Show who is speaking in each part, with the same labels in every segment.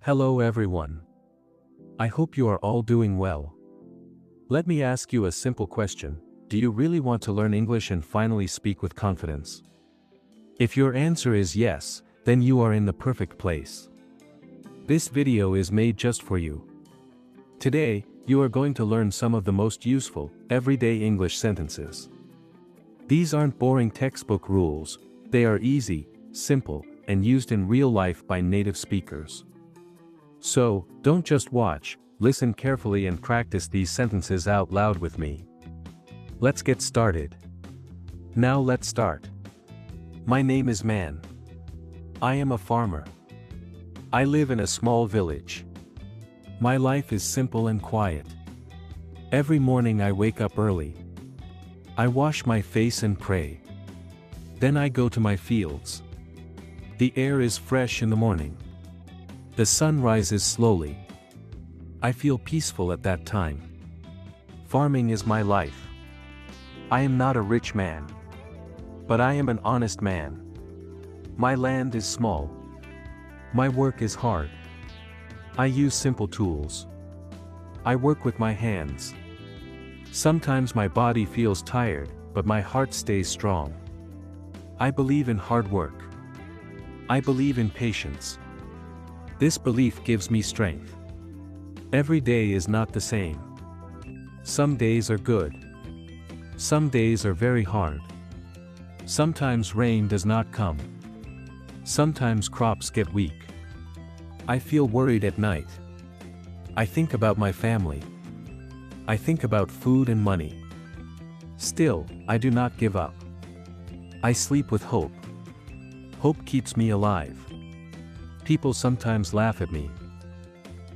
Speaker 1: Hello everyone. I hope you are all doing well. Let me ask you a simple question. Do you really want to learn English and finally speak with confidence? If your answer is yes, then you are in the perfect place. This video is made just for you. Today, you are going to learn some of the most useful, everyday English sentences. These aren't boring textbook rules, they are easy, simple, and used in real life by native speakers. So, don't just watch, listen carefully and practice these sentences out loud with me. Let's get started. Now let's start. My name is Man. I am a farmer. I live in a small village. My life is simple and quiet. Every morning I wake up early. I wash my face and pray. Then I go to my fields. The air is fresh in the morning. The sun rises slowly. I feel peaceful at that time. Farming is my life. I am not a rich man. But I am an honest man. My land is small. My work is hard. I use simple tools. I work with my hands. Sometimes my body feels tired, but my heart stays strong. I believe in hard work. I believe in patience. This belief gives me strength. Every day is not the same. Some days are good. Some days are very hard. Sometimes rain does not come. Sometimes crops get weak. I feel worried at night. I think about my family. I think about food and money. Still, I do not give up. I sleep with hope. Hope keeps me alive. People sometimes laugh at me.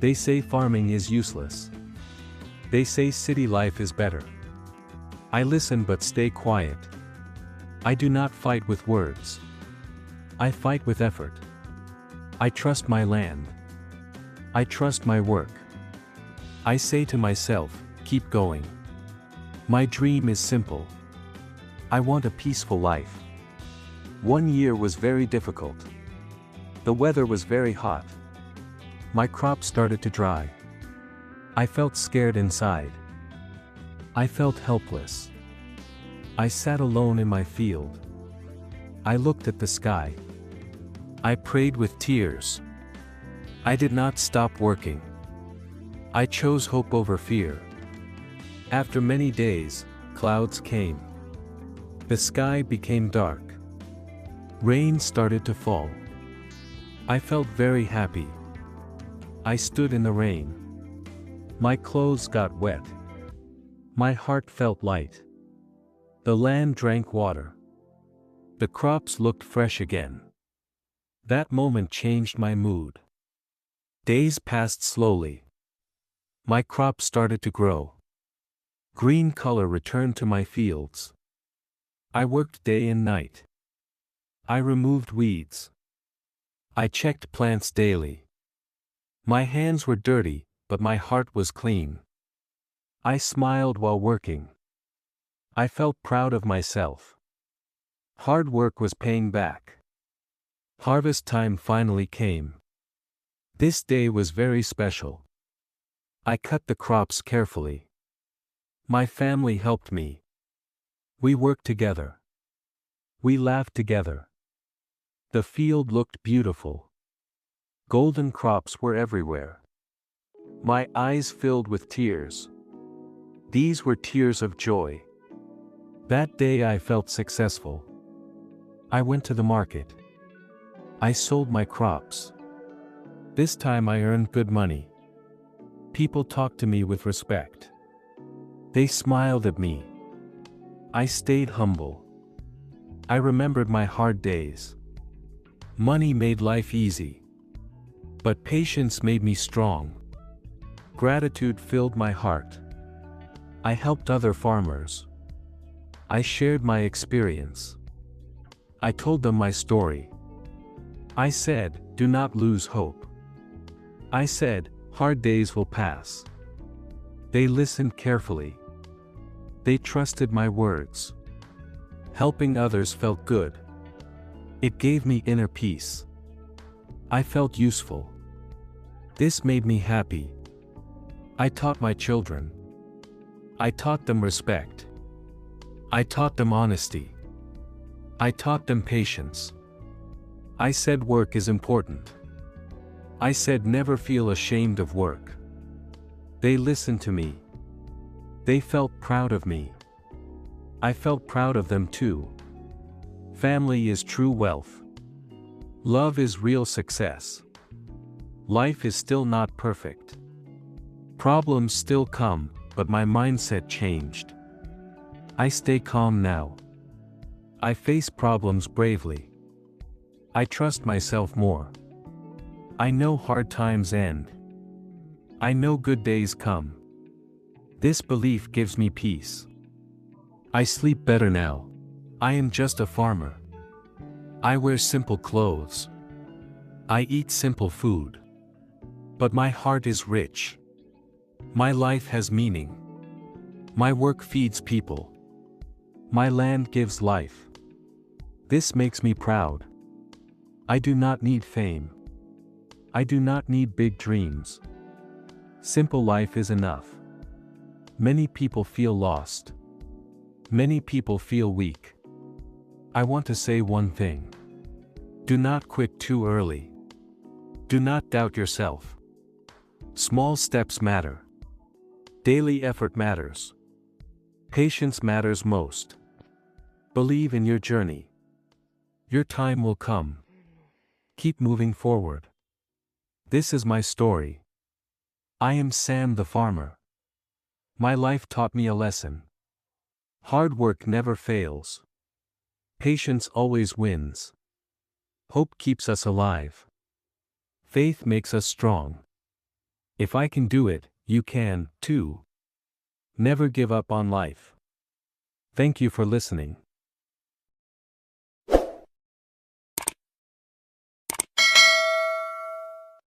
Speaker 1: They say farming is useless. They say city life is better. I listen but stay quiet. I do not fight with words. I fight with effort. I trust my land. I trust my work. I say to myself, keep going. My dream is simple. I want a peaceful life. One year was very difficult. The weather was very hot. My crops started to dry. I felt scared inside. I felt helpless. I sat alone in my field. I looked at the sky. I prayed with tears. I did not stop working. I chose hope over fear. After many days, clouds came. The sky became dark. Rain started to fall. I felt very happy. I stood in the rain. My clothes got wet. My heart felt light. The land drank water. The crops looked fresh again. That moment changed my mood. Days passed slowly. My crops started to grow. Green color returned to my fields. I worked day and night. I removed weeds. I checked plants daily. My hands were dirty, but my heart was clean. I smiled while working. I felt proud of myself. Hard work was paying back. Harvest time finally came. This day was very special. I cut the crops carefully. My family helped me. We worked together. We laughed together. The field looked beautiful. Golden crops were everywhere. My eyes filled with tears. These were tears of joy. That day I felt successful. I went to the market. I sold my crops. This time I earned good money. People talked to me with respect. They smiled at me. I stayed humble. I remembered my hard days. Money made life easy. But patience made me strong. Gratitude filled my heart. I helped other farmers. I shared my experience. I told them my story. I said, do not lose hope. I said, hard days will pass. They listened carefully. They trusted my words. Helping others felt good. It gave me inner peace. I felt useful. This made me happy. I taught my children. I taught them respect. I taught them honesty. I taught them patience. I said work is important. I said never feel ashamed of work. They listened to me. They felt proud of me. I felt proud of them too. Family is true wealth. Love is real success. Life is still not perfect. Problems still come, but my mindset changed. I stay calm now. I face problems bravely. I trust myself more. I know hard times end. I know good days come. This belief gives me peace. I sleep better now. I am just a farmer. I wear simple clothes. I eat simple food. But my heart is rich. My life has meaning. My work feeds people. My land gives life. This makes me proud. I do not need fame. I do not need big dreams. Simple life is enough. Many people feel lost. Many people feel weak. I want to say one thing. Do not quit too early. Do not doubt yourself. Small steps matter. Daily effort matters. Patience matters most. Believe in your journey. Your time will come. Keep moving forward. This is my story. I am Sam the farmer. My life taught me a lesson. Hard work never fails. Patience always wins. Hope keeps us alive. Faith makes us strong. If I can do it, you can, too. Never give up on life. Thank you for listening.